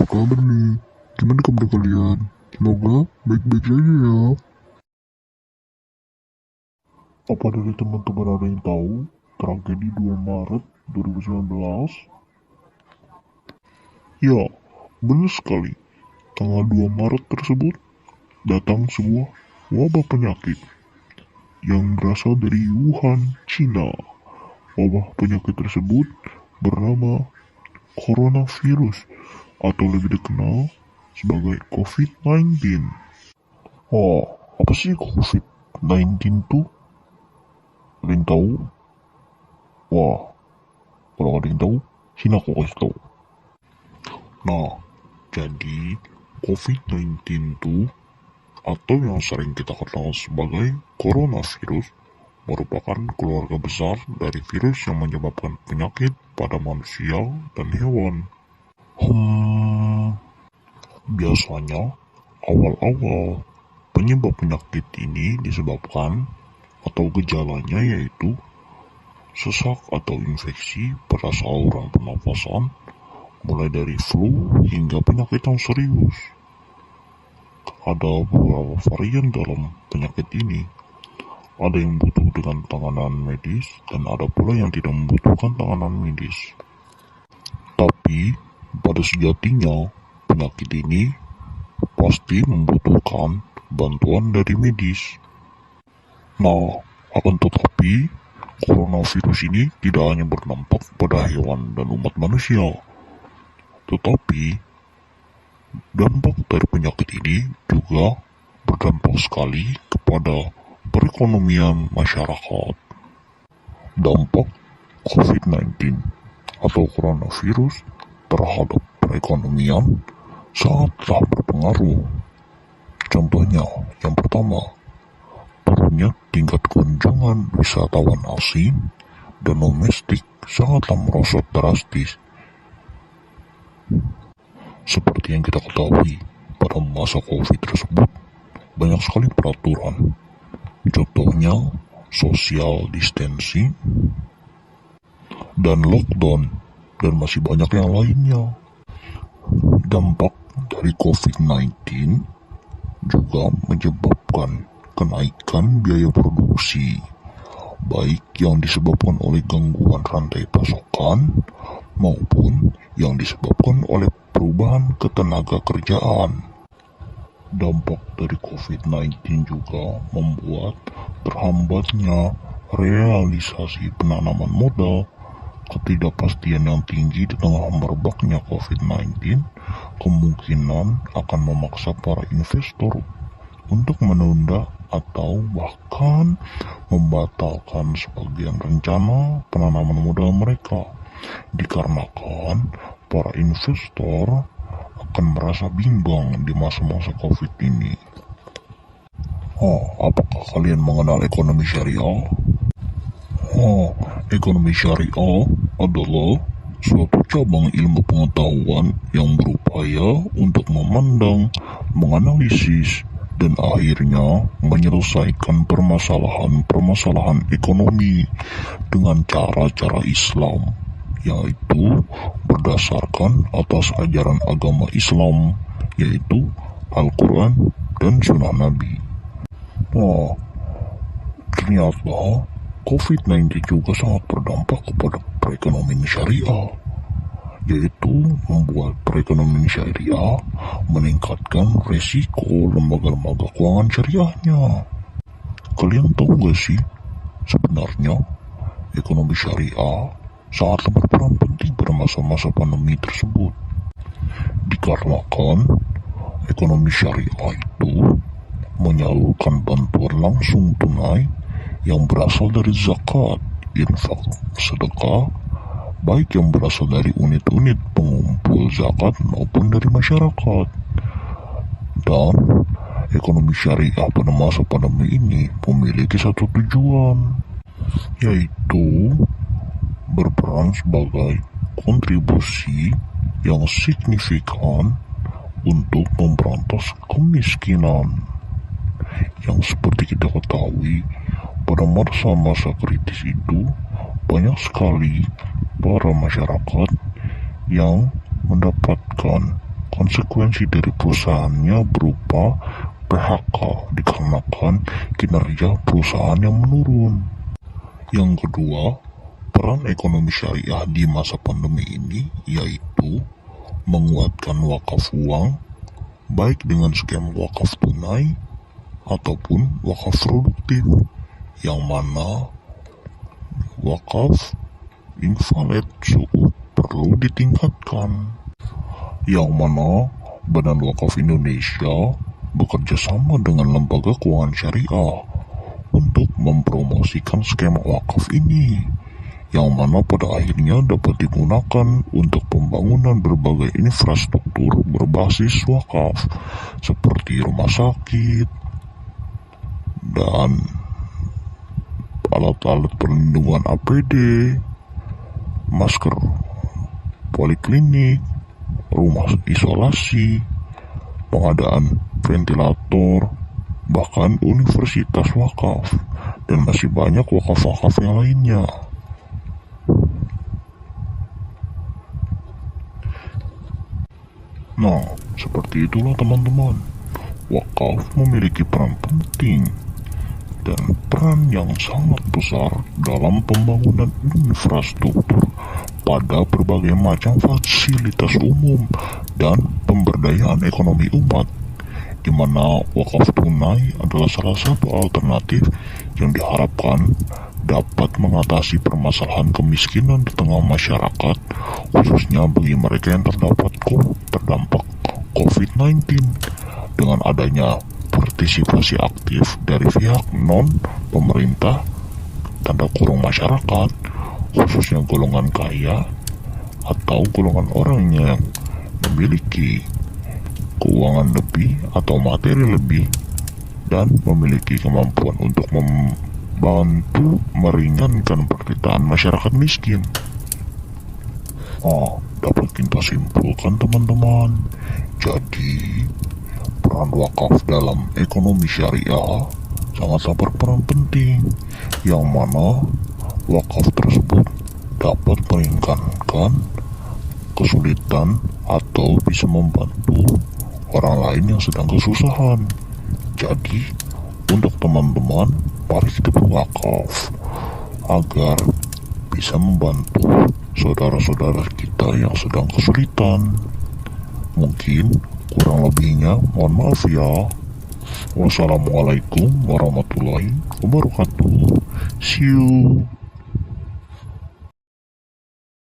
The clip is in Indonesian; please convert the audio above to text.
kabar nih? Gimana kabar kalian? Semoga baik-baik saja ya. Apa dari teman-teman ada yang tahu tragedi 2 Maret 2019? Ya, benar sekali. Tanggal 2 Maret tersebut datang sebuah wabah penyakit yang berasal dari Wuhan, Cina. Wabah penyakit tersebut bernama coronavirus atau lebih dikenal sebagai COVID-19. Oh, apa sih COVID-19 tuh? Ada yang tahu? Wah, kalau ada yang tahu, sini aku kasih tahu. Nah, jadi COVID-19 itu atau yang sering kita kenal sebagai coronavirus merupakan keluarga besar dari virus yang menyebabkan penyakit pada manusia dan hewan. Biasanya awal-awal penyebab penyakit ini disebabkan atau gejalanya yaitu sesak atau infeksi pada saluran pernafasan, mulai dari flu hingga penyakit yang serius. Ada beberapa varian dalam penyakit ini. Ada yang butuh dengan penanganan medis dan ada pula yang tidak membutuhkan penanganan medis. Tapi pada sejatinya penyakit ini pasti membutuhkan bantuan dari medis. Nah, akan tetapi coronavirus ini tidak hanya berdampak pada hewan dan umat manusia, tetapi dampak dari penyakit ini juga berdampak sekali kepada perekonomian masyarakat. Dampak COVID-19 atau coronavirus terhadap perekonomian sangatlah berpengaruh. Contohnya, yang pertama, turunnya tingkat kunjungan wisatawan asing dan domestik sangatlah merosot drastis. Seperti yang kita ketahui, pada masa COVID tersebut banyak sekali peraturan. Contohnya, social distancing dan lockdown, dan masih banyak yang lainnya. Dampak dari COVID-19 juga menyebabkan kenaikan biaya produksi, baik yang disebabkan oleh gangguan rantai pasokan maupun yang disebabkan oleh perubahan ketenaga kerjaan. Dampak dari COVID-19 juga membuat terhambatnya realisasi penanaman modal. Ketidakpastian yang tinggi di tengah merebaknya COVID-19 kemungkinan akan memaksa para investor untuk menunda atau bahkan membatalkan sebagian rencana penanaman modal mereka, dikarenakan para investor akan merasa bimbang di masa-masa COVID ini. Apakah kalian mengenal ekonomi syariah? Ekonomi syariah adalah suatu cabang ilmu pengetahuan yang berupaya untuk memandang, menganalisis, dan akhirnya menyelesaikan permasalahan-permasalahan ekonomi dengan cara-cara Islam, yaitu berdasarkan atas ajaran agama Islam, yaitu Al-Quran dan Sunnah Nabi. Ternyata COVID-19 juga sangat berdampak kepada perekonomian syariah, yaitu membuat perekonomian syariah meningkatkan resiko lembaga-lembaga keuangan syariahnya. Kalian tahu gak sih, sebenarnya ekonomi syariah sangatlah berperan penting pada masa-masa pandemi tersebut, dikarenakan ekonomi syariah itu menyalurkan bantuan langsung tunai yang berasal dari zakat, infak, sedekah, baik yang berasal dari unit-unit pengumpul zakat maupun dari masyarakat. Dan ekonomi syariah pada masa pandemi ini memiliki satu tujuan, yaitu berperan sebagai kontribusi yang signifikan untuk memberantas kemiskinan. Yang seperti kita ketahui, pada masa-masa kritis itu banyak sekali para masyarakat yang mendapatkan konsekuensi dari perusahaannya berupa PHK dikarenakan kinerja perusahaan yang menurun. Yang kedua, peran ekonomi syariah di masa pandemi ini yaitu menguatkan wakaf uang, baik dengan skema wakaf tunai ataupun wakaf produktif, yang mana wakaf invalid suku perlu ditingkatkan, yang mana Badan Wakaf Indonesia bekerja sama dengan lembaga keuangan syariah untuk mempromosikan skema wakaf ini, yang mana pada akhirnya dapat digunakan untuk pembangunan berbagai infrastruktur berbasis wakaf seperti rumah sakit dan alat-alat perlindungan APD, masker poliklinik, rumah isolasi, pengadaan ventilator, bahkan universitas wakaf, dan masih banyak wakaf-wakaf yang lainnya. Nah, seperti itulah teman-teman, wakaf memiliki peran penting dan peran yang sangat besar dalam pembangunan infrastruktur pada berbagai macam fasilitas umum dan pemberdayaan ekonomi umat, di mana wakaf tunai adalah salah satu alternatif yang diharapkan dapat mengatasi permasalahan kemiskinan di tengah masyarakat, khususnya bagi mereka yang terdampak COVID-19, dengan adanya partisipasi aktif dari pihak non-pemerintah tanda kurung masyarakat, khususnya golongan kaya atau golongan orang yang memiliki keuangan lebih atau materi lebih dan memiliki kemampuan untuk membantu meringankan penderitaan masyarakat miskin. Dapat kita simpulkan teman-teman, jadi peran wakaf dalam ekonomi syariah sangatlah berperan penting, yang mana wakaf tersebut dapat meringankan kesulitan atau bisa membantu orang lain yang sedang kesusahan. Jadi, untuk teman-teman, mari kita berwakaf agar bisa membantu saudara-saudara kita yang sedang kesulitan. Mungkin kurang lebihnya mohon maaf ya. Wassalamualaikum warahmatullahi wabarakatuh. See you.